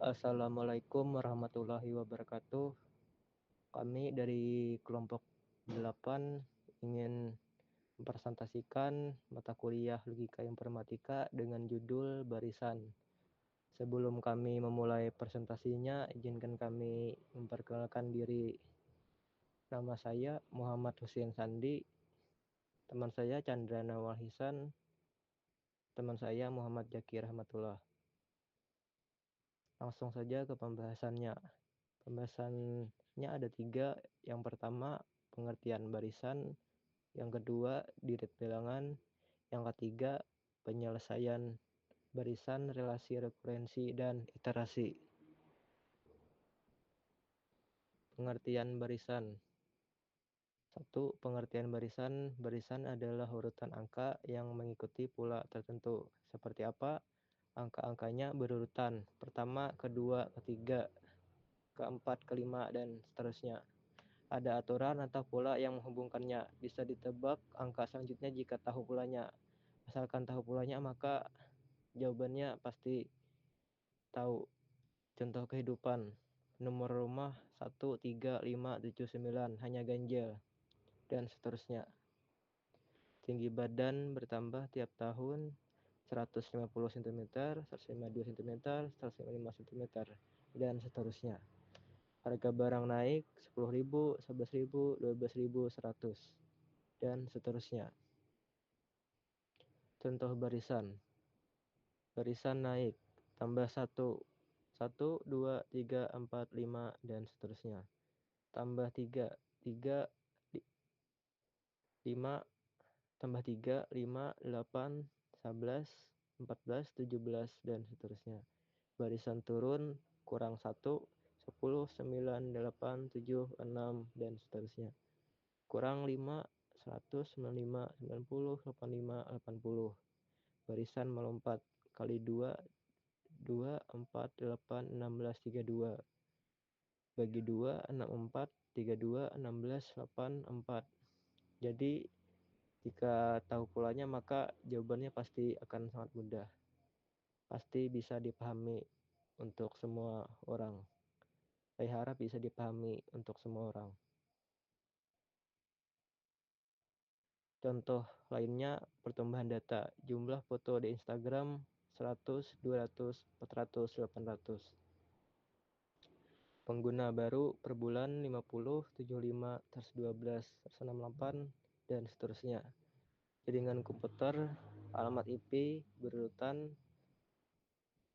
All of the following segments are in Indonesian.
Assalamualaikum warahmatullahi wabarakatuh. Kami dari kelompok 8 ingin mempresentasikan mata kuliah Logika Informatika dengan judul Barisan. Sebelum kami memulai presentasinya, izinkan kami memperkenalkan diri. Nama saya Muhammad Hussein Sandi, teman saya Chandra Nawal Hisan, teman saya Muhammad Jaki Rahmatullah. Langsung saja ke pembahasannya. Pembahasannya ada 3. Yang pertama, pengertian barisan. Yang kedua, direct bilangan. Yang ketiga, penyelesaian barisan, relasi rekurensi, dan iterasi. Pengertian barisan. 1. Pengertian barisan. Barisan adalah urutan angka yang mengikuti pola tertentu. Seperti apa? Angka-angkanya berurutan. Pertama, kedua, ketiga, keempat, kelima, dan seterusnya. Ada aturan atau pola yang menghubungkannya. Bisa ditebak angka selanjutnya jika tahu polanya. Asalkan tahu polanya, maka jawabannya pasti tahu. Contoh kehidupan. Nomor rumah 1, 3, 5, 7, 9 hanya ganjil, dan seterusnya. Tinggi badan bertambah tiap tahun 150 cm, 152 cm, 155 cm, dan seterusnya. Harga barang naik 10.000, 11.000, 12.000, 100, dan seterusnya. Contoh barisan. Barisan naik, tambah 1, 1, 2, 3, 4, 5, dan seterusnya. Tambah 3, 3, 5, tambah 3, 5, 8, 11, 14, 17, dan seterusnya. Barisan turun, kurang 1, 10, 9, 8, 7, 6, dan seterusnya. Kurang 5, 100, 95, 90, 85, 80. Barisan melompat, kali 2, 2, 4, 8, 16, 32. Bagi 2, 64, 32, 16, 8, 4. Jadi, jika tahu polanya, maka jawabannya pasti akan sangat mudah. Pasti bisa dipahami untuk semua orang. Saya harap bisa dipahami untuk semua orang. Contoh lainnya, pertumbuhan data. Jumlah foto di Instagram 100, 200, 400, 800. Pengguna baru per bulan 50, 75, 112, 168, dan seterusnya. Jaringan komputer, alamat IP berurutan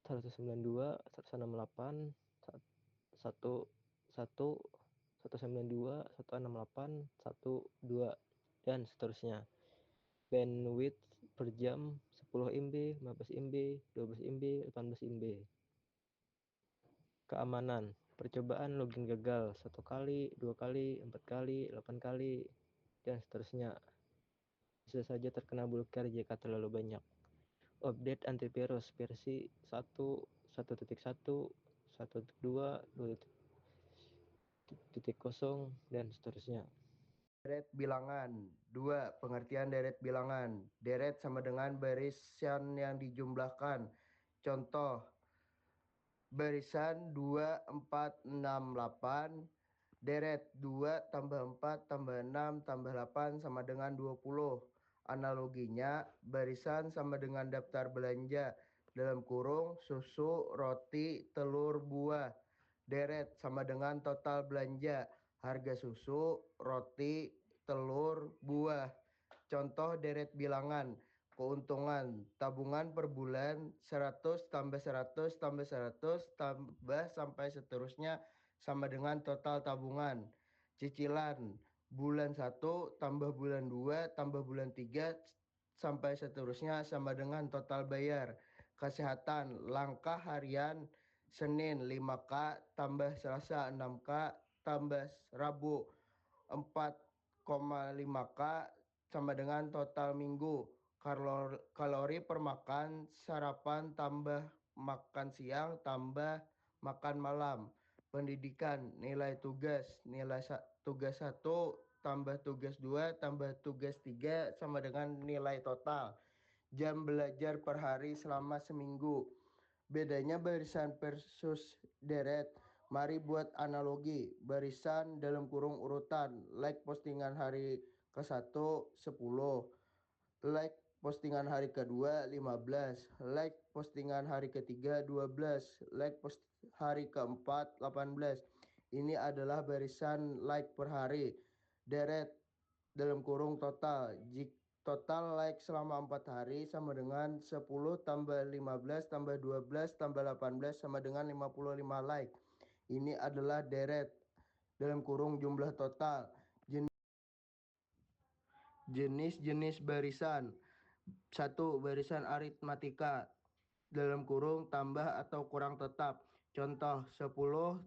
192, 168, 1, 1, 192, 168, 12, dan seterusnya. Bandwidth per jam 10 MB, 15 MB, 12 MB, 18 MB. Keamanan. Percobaan login gagal 1 kali, 2 kali, 4 kali, 8 kali, dan seterusnya. Bisa saja terkena bloker jika terlalu banyak. Update antivirus versi 1, 1.1, 1.2, 2.0, dan seterusnya. Deret bilangan. 2. Pengertian deret bilangan. Deret sama dengan barisan yang dijumlahkan. Contoh, barisan 2, 4, 6, 8. Deret 2 tambah 4 tambah 6 tambah 8 sama dengan 20. Analoginya, barisan sama dengan daftar belanja. Dalam kurung, susu, roti, telur, buah. Deret sama dengan total belanja. Harga susu, roti, telur, buah. Contoh deret bilangan. Keuntungan tabungan per bulan 100 tambah 100 tambah 100 tambah sampai seterusnya sama dengan total tabungan. Cicilan bulan 1 tambah bulan 2 tambah bulan 3 sampai seterusnya sama dengan total bayar. Kesehatan langkah harian Senin 5K tambah Selasa 6K tambah Rabu 4,5K sama dengan total minggu. Kalori per makan sarapan tambah makan siang tambah makan malam. Pendidikan nilai tugas tugas 1 tambah tugas 2 tambah tugas 3 sama dengan nilai total. Jam belajar per hari selama seminggu. Bedanya barisan versus deret. Mari buat analogi. Barisan dalam kurung urutan. Like postingan hari ke-1 10. Like postingan hari kedua 15. Like postingan hari ketiga 12. Like hari keempat 18. Ini adalah barisan like per hari. Deret dalam kurung total. Total like selama 4 hari sama dengan 10 tambah 15 tambah 12 tambah 18 sama dengan 55 like. Ini adalah deret dalam kurung jumlah total. Jenis-jenis barisan. 1. Barisan aritmatika dalam kurung tambah atau kurang tetap. Contoh 10,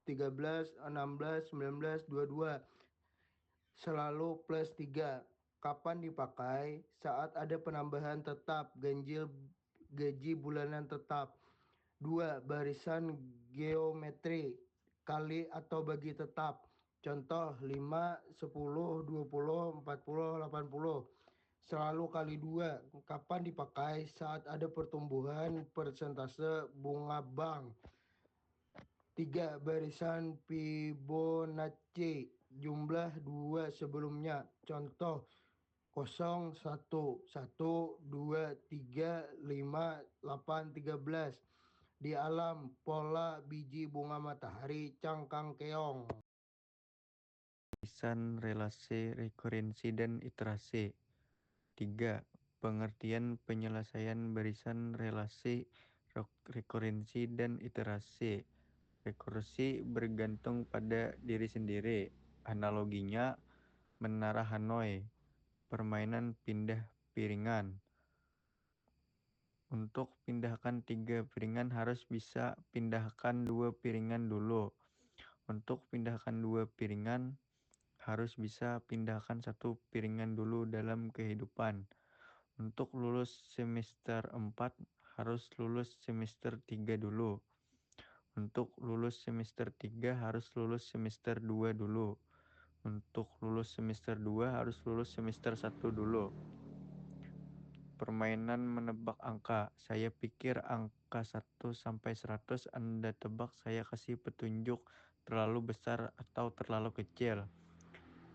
13, 16, 19, 22. Selalu plus 3. Kapan dipakai? Saat ada penambahan tetap, ganjil gaji bulanan tetap. 2. Barisan geometri kali atau bagi tetap. Contoh 5, 10, 20, 40, 80. Selalu kali 2. Kapan dipakai? Saat ada pertumbuhan persentase bunga bank. 3. Barisan Fibonacci jumlah 2 sebelumnya. Contoh 0, 1, 1, 2, 3, 5, 8, 13. Di alam pola biji bunga matahari cangkang keong. Barisan relasi, rekurensi, dan iterasi. 3. Pengertian penyelesaian barisan relasi, rekurensi, dan iterasi. Rekursi bergantung pada diri sendiri. Analoginya, menara Hanoi, permainan pindah piringan. Untuk pindahkan 3 piringan harus bisa pindahkan 2 piringan dulu. Untuk pindahkan 2 piringan harus bisa pindahkan 1 piringan dulu dalam kehidupan. Untuk lulus semester 4 harus lulus semester 3 dulu. Untuk lulus semester 3 harus lulus semester 2 dulu. Untuk lulus semester 2 harus lulus semester 1 dulu. Permainan menebak angka. Saya pikir angka 1 sampai 100 Anda tebak, saya kasih petunjuk terlalu besar atau terlalu kecil.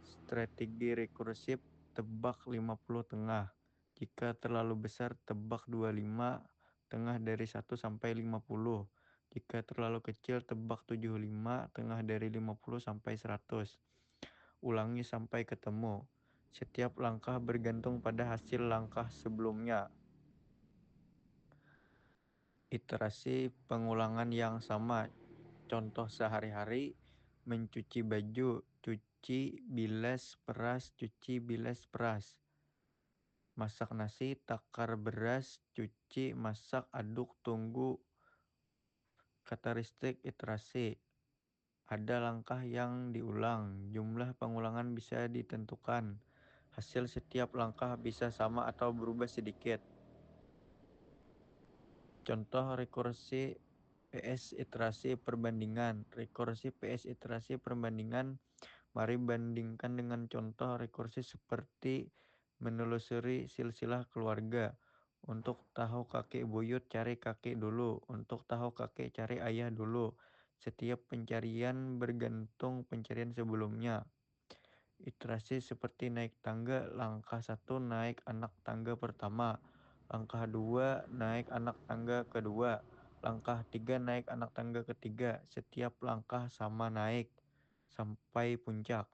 Strategi rekursif, tebak 50 tengah. Jika terlalu besar, tebak 25 tengah dari 1 sampai 50. Jika terlalu kecil, tebak 75 tengah dari 50 sampai 100. Ulangi sampai ketemu. Setiap langkah bergantung pada hasil langkah sebelumnya. Iterasi pengulangan yang sama. Contoh sehari-hari, mencuci baju, cuci, bilas, peras, cuci, bilas, peras. Masak nasi, takar beras, cuci, masak, aduk, tunggu. Karakteristik iterasi. Ada langkah yang diulang. Jumlah pengulangan bisa ditentukan. Hasil setiap langkah bisa sama atau berubah sedikit. Contoh rekursi PS iterasi perbandingan. Rekursi PS iterasi perbandingan. Mari bandingkan dengan contoh rekursi seperti menelusuri silsilah keluarga. Untuk tahu kakek buyut, cari kakek dulu. Untuk tahu kakek, cari ayah dulu. Setiap pencarian bergantung pencarian sebelumnya. Iterasi seperti naik tangga. Langkah 1 naik anak tangga pertama. Langkah 2 naik anak tangga kedua. Langkah 3 naik anak tangga ketiga. Setiap langkah sama naik sampai puncak.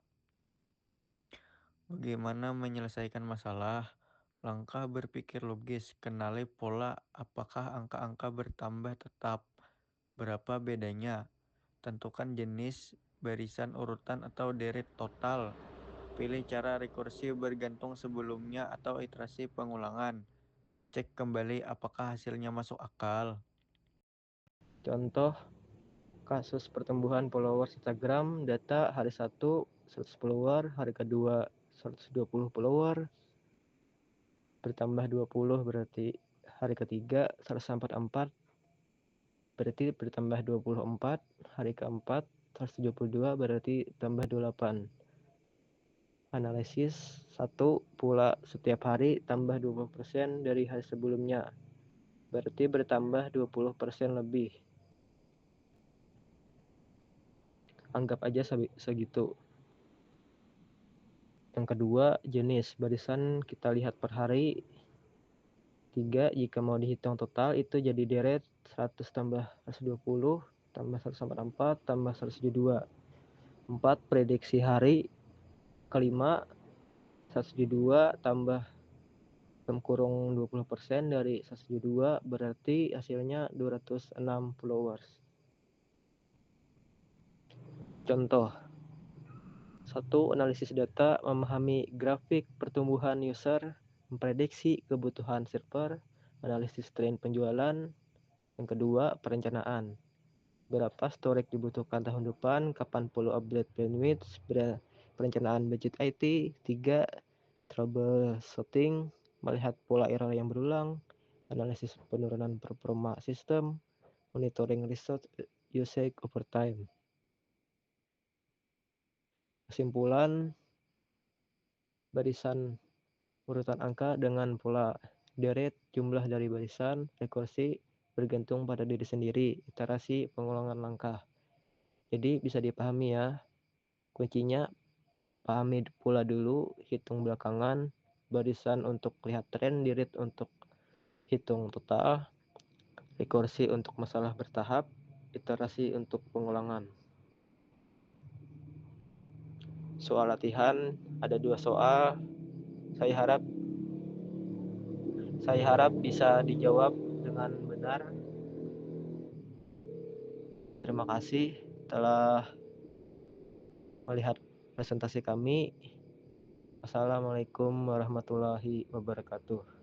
Bagaimana menyelesaikan masalah? Langkah berpikir logis, kenali pola, apakah angka-angka bertambah tetap, berapa bedanya, tentukan jenis, barisan urutan atau deret total, pilih cara rekursi bergantung sebelumnya atau iterasi pengulangan, cek kembali apakah hasilnya masuk akal. Contoh kasus pertumbuhan followers Instagram, data hari 1 100 follower, hari kedua 120 follower, bertambah 20 berarti hari ketiga 144, berarti bertambah 24, hari keempat 172 berarti tambah 28. Analisis 1 pula setiap hari tambah 20% dari hari sebelumnya, berarti bertambah 20% lebih. Anggap aja segitu. Yang kedua, jenis barisan kita lihat per hari. 3, jika mau dihitung total itu jadi deret 100 tambah 120 tambah 144 tambah 172. 4, prediksi hari. Kelima, 172 tambah kurung 20% dari 172 berarti hasilnya 206 followers. Contoh 1. Analisis data, memahami grafik pertumbuhan user, memprediksi kebutuhan server, analisis tren penjualan. Yang kedua, perencanaan. Berapa storage dibutuhkan tahun depan, kapan perlu upgrade bandwidth, perencanaan budget IT. 3. Troubleshooting, melihat pola error yang berulang, analisis penurunan performa sistem, monitoring resource usage over time. Kesimpulan, barisan urutan angka dengan pola deret, jumlah dari barisan, rekursi, bergantung pada diri sendiri, iterasi, pengulangan langkah. Jadi bisa dipahami ya, kuncinya pahami pola dulu, hitung belakangan, barisan untuk lihat tren, deret untuk hitung total, rekursi untuk masalah bertahap, iterasi untuk pengulangan. Soal latihan ada 2 soal. Saya harap bisa dijawab dengan benar. Terima kasih telah melihat presentasi kami. Assalamualaikum warahmatullahi wabarakatuh.